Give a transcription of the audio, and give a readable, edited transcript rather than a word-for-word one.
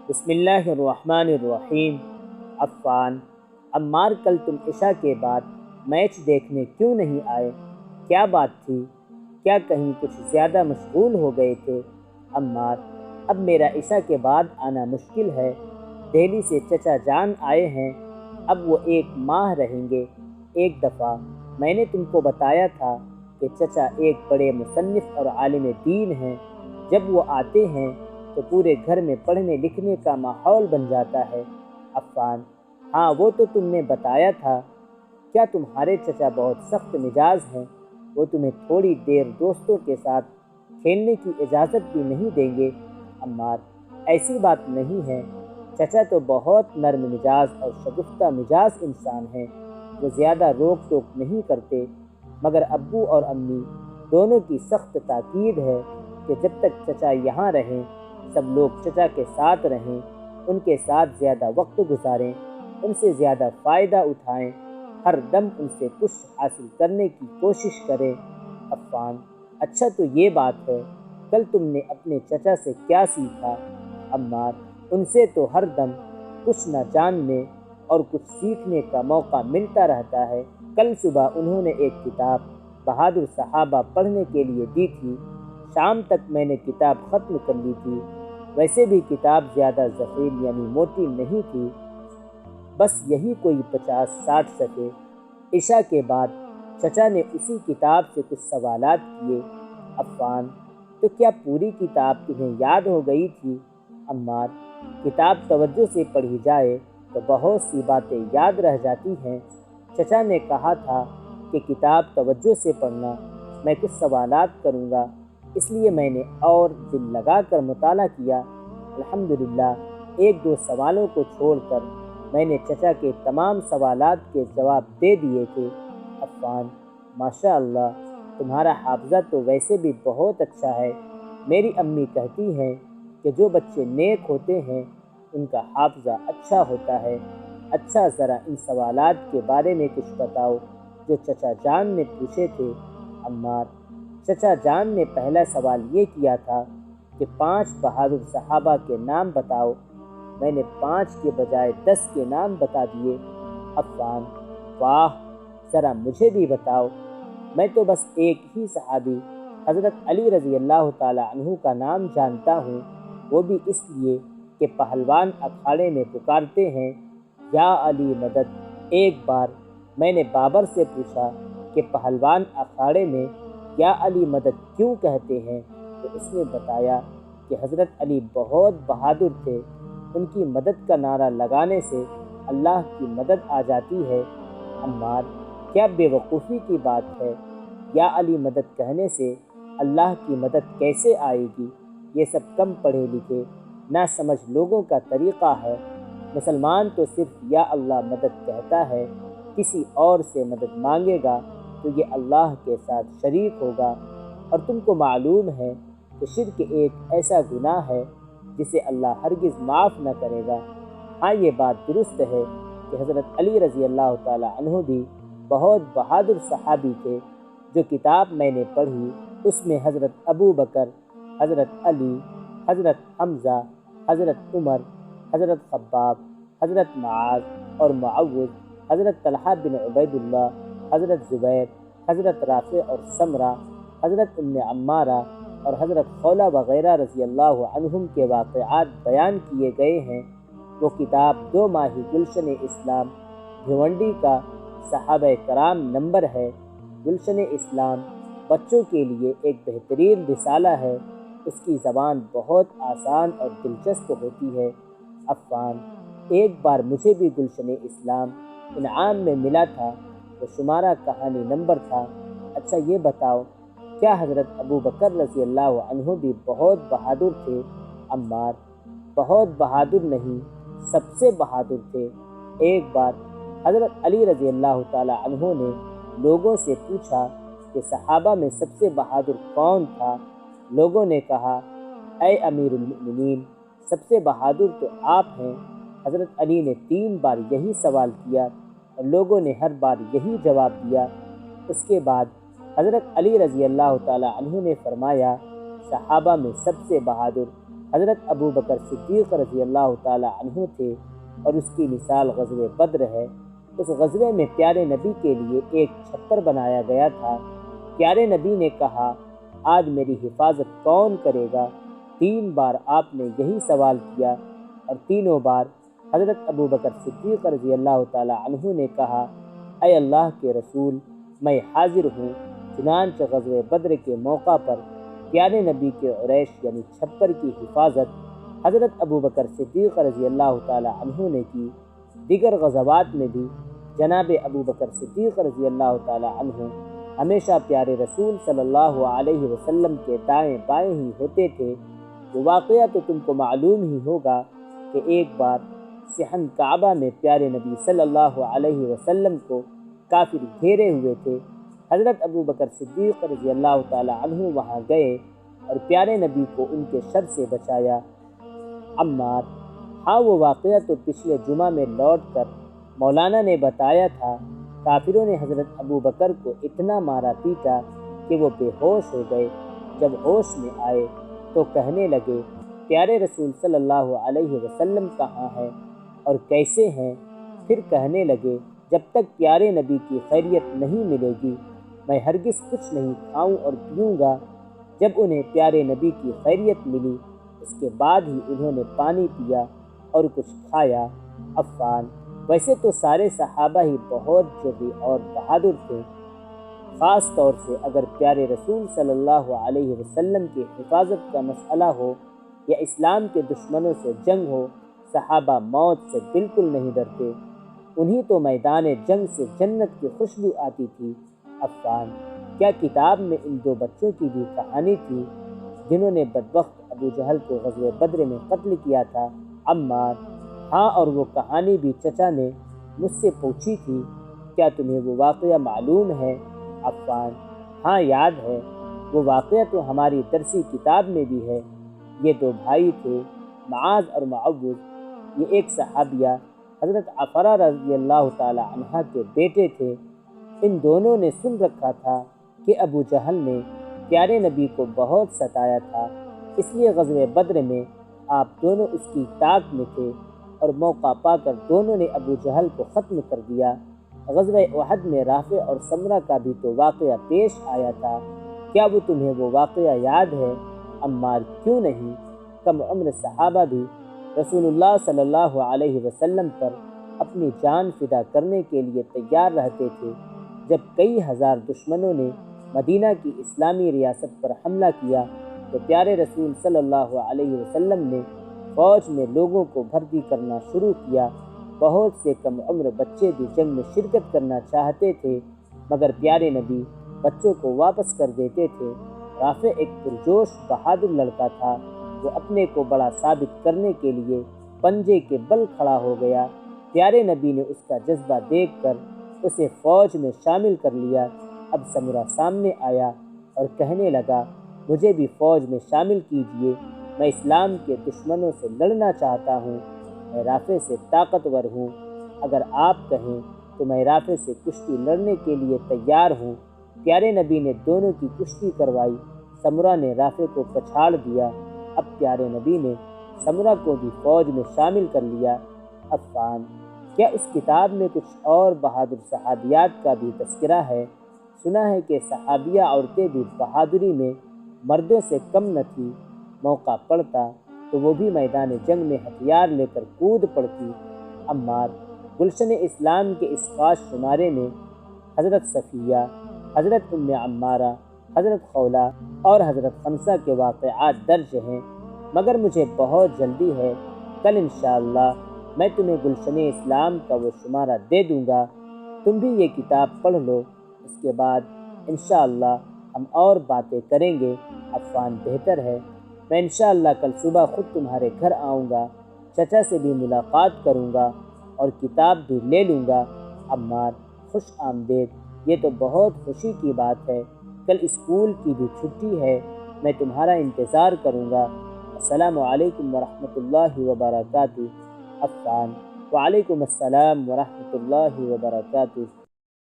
بسم اللہ الرحمن الرحیم۔ عفان: عمار، کل تم عشاء کے بعد میچ دیکھنے کیوں نہیں آئے؟ کیا بات تھی؟ کیا کہیں کچھ زیادہ مشغول ہو گئے تھے؟ عمار: اب میرا عشاء کے بعد آنا مشکل ہے۔ دہلی سے چچا جان آئے ہیں، اب وہ 1 ماہ رہیں گے۔ ایک دفعہ میں نے تم کو بتایا تھا کہ چچا ایک بڑے مصنف اور عالم دین ہیں۔ جب وہ آتے ہیں تو پورے گھر میں پڑھنے لکھنے کا ماحول بن جاتا ہے۔ عفان: ہاں، وہ تو تم نے بتایا تھا۔ کیا تمہارے چچا بہت سخت مزاج ہیں؟ وہ تمہیں تھوڑی دیر دوستوں کے ساتھ کھیلنے کی اجازت بھی نہیں دیں گے؟ عمار: ایسی بات نہیں ہے، چچا تو بہت نرم مزاج اور شگفتہ مزاج انسان ہیں۔ وہ زیادہ روک ٹوک نہیں کرتے، مگر ابو اور امی دونوں کی سخت تاکید ہے کہ جب تک چچا یہاں رہیں سب لوگ چچا کے ساتھ رہیں، ان کے ساتھ زیادہ وقت گزاریں، ان سے زیادہ فائدہ اٹھائیں، ہر دم ان سے کچھ حاصل کرنے کی کوشش کریں۔ عفان: اچھا، تو یہ بات ہے، کل تم نے اپنے چچا سے کیا سیکھا؟ عمار: ان سے تو ہر دم کچھ نہ جاننے اور کچھ سیکھنے کا موقع ملتا رہتا ہے۔ کل صبح انہوں نے ایک کتاب بہادر صحابہ پڑھنے کے لیے دی تھی، شام تک میں نے کتاب ختم کر لی تھی۔ ویسے بھی کتاب زیادہ ضخیم یعنی موٹی نہیں تھی، بس یہی کوئی 50-60 صفحے۔ عشاء کے بعد چچا نے اسی کتاب سے کچھ سوالات کیے۔ عفان: تو کیا پوری کتاب تمہیں یاد ہو گئی تھی؟ عمار: کتاب توجہ سے پڑھی جائے تو بہت سی باتیں یاد رہ جاتی ہیں۔ چچا نے کہا تھا کہ کتاب توجہ سے پڑھنا، میں کچھ سوالات کروں گا، اس لیے میں نے اور دل لگا کر مطالعہ کیا۔ الحمدللہ 1-2 سوالوں کو چھوڑ کر میں نے چچا کے تمام سوالات کے جواب دے دیے تھے۔ عفان: ماشاء اللہ، تمہارا حافظہ تو ویسے بھی بہت اچھا ہے۔ میری امی کہتی ہیں کہ جو بچے نیک ہوتے ہیں ان کا حافظہ اچھا ہوتا ہے۔ اچھا، ذرا ان سوالات کے بارے میں کچھ بتاؤ جو چچا جان نے پوچھے تھے۔ عمار: چچا جان نے پہلا سوال یہ کیا تھا کہ 5 بہادر صحابہ کے نام بتاؤ۔ میں نے 5 کے بجائے 10 کے نام بتا دیے۔ عفان: واہ، ذرا مجھے بھی بتاؤ۔ میں تو بس ایک ہی صحابی حضرت علی رضی اللہ تعالی عنہ کا نام جانتا ہوں، وہ بھی اس لیے کہ پہلوان اکھاڑے میں پکارتے ہیں، یا علی مدد۔ ایک بار میں نے بابر سے پوچھا کہ پہلوان اکھاڑے میں یا علی مدد کیوں کہتے ہیں، تو اس نے بتایا کہ حضرت علی بہت بہادر تھے، ان کی مدد کا نعرہ لگانے سے اللہ کی مدد آ جاتی ہے۔ عمار: کیا بے وقوفی کی بات ہے، یا علی مدد کہنے سے اللہ کی مدد کیسے آئے گی؟ یہ سب کم پڑھے لکھے نہ سمجھ لوگوں کا طریقہ ہے۔ مسلمان تو صرف یا اللہ مدد کہتا ہے، کسی اور سے مدد مانگے گا تو یہ اللہ کے ساتھ شریک ہوگا، اور تم کو معلوم ہے کہ شرک ایک ایسا گناہ ہے جسے اللہ ہرگز معاف نہ کرے گا۔ ہاں، یہ بات درست ہے کہ حضرت علی رضی اللہ تعالی عنہ بھی بہت بہادر صحابی تھے۔ جو کتاب میں نے پڑھی اس میں حضرت ابو بکر، حضرت علی، حضرت حمزہ، حضرت عمر، حضرت خباب، حضرت معاذ اور معوذ، حضرت طلحہ بن عبید اللہ، حضرت زبیر، حضرت رافع اور سمرہ، حضرت ام عمارہ اور حضرت خولہ وغیرہ رضی اللہ عنہم کے واقعات بیان کیے گئے ہیں۔ وہ کتاب 2 ماہی گلشن اسلام بھیونڈی کا صحابہ کرام نمبر ہے۔ گلشن اسلام بچوں کے لیے ایک بہترین رسالہ ہے، اس کی زبان بہت آسان اور دلچسپ ہوتی ہے۔ عفان: ایک بار مجھے بھی گلشن اسلام انعام میں ملا تھا، وہ شمارہ کہانی نمبر تھا۔ اچھا، یہ بتاؤ، کیا حضرت ابو بکر رضی اللہ عنہ بھی بہت بہادر تھے؟ عمار: بہت بہادر نہیں، سب سے بہادر تھے۔ ایک بار حضرت علی رضی اللہ تعالی عنہ نے لوگوں سے پوچھا کہ صحابہ میں سب سے بہادر کون تھا؟ لوگوں نے کہا، اے امیر المؤمنین، سب سے بہادر تو آپ ہیں۔ حضرت علی نے 3 بار یہی سوال کیا اور لوگوں نے ہر بار یہی جواب دیا۔ اس کے بعد حضرت علی رضی اللہ تعالی عنہ نے فرمایا، صحابہ میں سب سے بہادر حضرت ابو بکر صدیق رضی اللہ تعالیٰ عنہ تھے، اور اس کی مثال غزوہ بدر ہے۔ اس غزوے میں پیارے نبی کے لیے ایک چھپر بنایا گیا تھا۔ پیارے نبی نے کہا، آج میری حفاظت کون کرے گا؟ 3 بار آپ نے یہی سوال کیا، اور تینوں بار حضرت ابو بکر صدیق رضی اللہ تعالیٰ عنہ نے کہا، اے اللہ کے رسول، میں حاضر ہوں۔ چنانچہ غزوہ بدر کے موقع پر پیارے نبی کے عریش یعنی چھپر کی حفاظت حضرت ابو بکر صدیق رضی اللہ تعالیٰ عنہ نے کی۔ دیگر غزوات میں بھی جناب ابو بکر صدیق رضی اللہ تعالیٰ عنہ ہمیشہ پیارے رسول صلی اللہ علیہ وسلم کے دائیں بائیں ہی ہوتے تھے۔ وہ واقعہ تو تم کو معلوم ہی ہوگا کہ ایک بار صحن کعبہ میں پیارے نبی صلی اللہ علیہ وسلم کو کافر گھیرے ہوئے تھے۔ حضرت ابو بکر صدیق رضی اللہ تعالیٰ عنہ وہاں گئے اور پیارے نبی کو ان کے شر سے بچایا۔ عمار: ہاں، وہ واقعہ تو پچھلے جمعہ میں لوٹ کر مولانا نے بتایا تھا۔ کافروں نے حضرت ابو بکر کو اتنا مارا پیٹا کہ وہ بے ہوش ہو گئے۔ جب ہوش میں آئے تو کہنے لگے، پیارے رسول صلی اللہ علیہ وسلم کہاں ہیں اور کیسے ہیں؟ پھر کہنے لگے، جب تک پیارے نبی کی خیریت نہیں ملے گی میں ہرگز کچھ نہیں کھاؤں اور پیوں گا۔ جب انہیں پیارے نبی کی خیریت ملی اس کے بعد ہی انہوں نے پانی پیا اور کچھ کھایا۔ عفان: ویسے تو سارے صحابہ ہی بہت جرأتی اور بہادر تھے، خاص طور سے اگر پیارے رسول صلی اللہ علیہ وسلم کی حفاظت کا مسئلہ ہو یا اسلام کے دشمنوں سے جنگ ہو، صحابہ موت سے بالکل نہیں ڈرتے۔ انہیں تو میدان جنگ سے جنت کی خوشبو آتی تھی۔ عفان: کیا کتاب میں ان 2 بچوں کی بھی کہانی تھی جنہوں نے بدبخت ابو جہل کو غزوہ بدر میں قتل کیا تھا؟ عمار: ہاں، اور وہ کہانی بھی چچا نے مجھ سے پوچھی تھی۔ کیا تمہیں وہ واقعہ معلوم ہے؟ عفان: ہاں، یاد ہے، وہ واقعہ تو ہماری درسی کتاب میں بھی ہے۔ یہ 2 بھائی تھے، معاذ اور معوذ۔ یہ ایک صحابیہ حضرت عفرہ رضی اللہ تعالی عنہ کے بیٹے تھے۔ ان دونوں نے سن رکھا تھا کہ ابو جہل نے پیارے نبی کو بہت ستایا تھا، اس لیے غزوہ بدر میں آپ دونوں اس کی طاق میں تھے، اور موقع پا کر دونوں نے ابو جہل کو ختم کر دیا۔ غزوہ احد میں رافع اور سمرہ کا بھی تو واقعہ پیش آیا تھا۔ کیا وہ تمہیں وہ واقعہ یاد ہے؟ عمار: کیوں نہیں، کم عمر صحابہ بھی رسول اللہ صلی اللہ علیہ وسلم پر اپنی جان فدا کرنے کے لیے تیار رہتے تھے۔ جب کئی ہزار دشمنوں نے مدینہ کی اسلامی ریاست پر حملہ کیا تو پیارے رسول صلی اللہ علیہ وسلم نے فوج میں لوگوں کو بھرتی کرنا شروع کیا۔ بہت سے کم عمر بچے بھی جنگ میں شرکت کرنا چاہتے تھے، مگر پیارے نبی بچوں کو واپس کر دیتے تھے۔ رافع ایک پرجوش بہادر لڑکا تھا۔ وہ اپنے کو بڑا ثابت کرنے کے لیے پنجے کے بل کھڑا ہو گیا۔ پیارے نبی نے اس کا جذبہ دیکھ کر اسے فوج میں شامل کر لیا۔ اب سمرہ سامنے آیا اور کہنے لگا، مجھے بھی فوج میں شامل کیجیے، میں اسلام کے دشمنوں سے لڑنا چاہتا ہوں۔ میں رافع سے طاقتور ہوں، اگر آپ کہیں تو میں رافع سے کشتی لڑنے کے لیے تیار ہوں۔ پیارے نبی نے دونوں کی کشتی کروائی۔ سمرہ نے رافع کو پچھاڑ دیا۔ اب پیارے نبی نے سمرہ کو بھی فوج میں شامل کر لیا۔ عفان: کیا اس کتاب میں کچھ اور بہادر صحابیات کا بھی تذکرہ ہے؟ سنا ہے کہ صحابیہ عورتیں بھی بہادری میں مردوں سے کم نہ تھیں، موقع پڑتا تو وہ بھی میدان جنگ میں ہتھیار لے کر کود پڑتی۔ عمار: گلشن اسلام کے اس خاص شمارے میں حضرت صفیہ، حضرت ام عمارہ، حضرت خولہ اور حضرت خنسہ کے واقعات درج ہیں، مگر مجھے بہت جلدی ہے۔ کل انشاءاللہ میں تمہیں گلشن اسلام کا وہ شمارہ دے دوں گا، تم بھی یہ کتاب پڑھ لو، اس کے بعد انشاءاللہ ہم اور باتیں کریں گے۔ عفان: بہتر ہے، میں انشاءاللہ کل صبح خود تمہارے گھر آؤں گا، چچا سے بھی ملاقات کروں گا اور کتاب بھی لے لوں گا۔ عمار: خوش آمدید، یہ تو بہت خوشی کی بات ہے۔ کل اسکول کی بھی چھٹی ہے، میں تمہارا انتظار کروں گا۔ السلام علیکم ورحمۃ اللہ وبرکاتہ۔ عفان: وعلیکم السلام ورحمۃ اللہ وبرکاتہ۔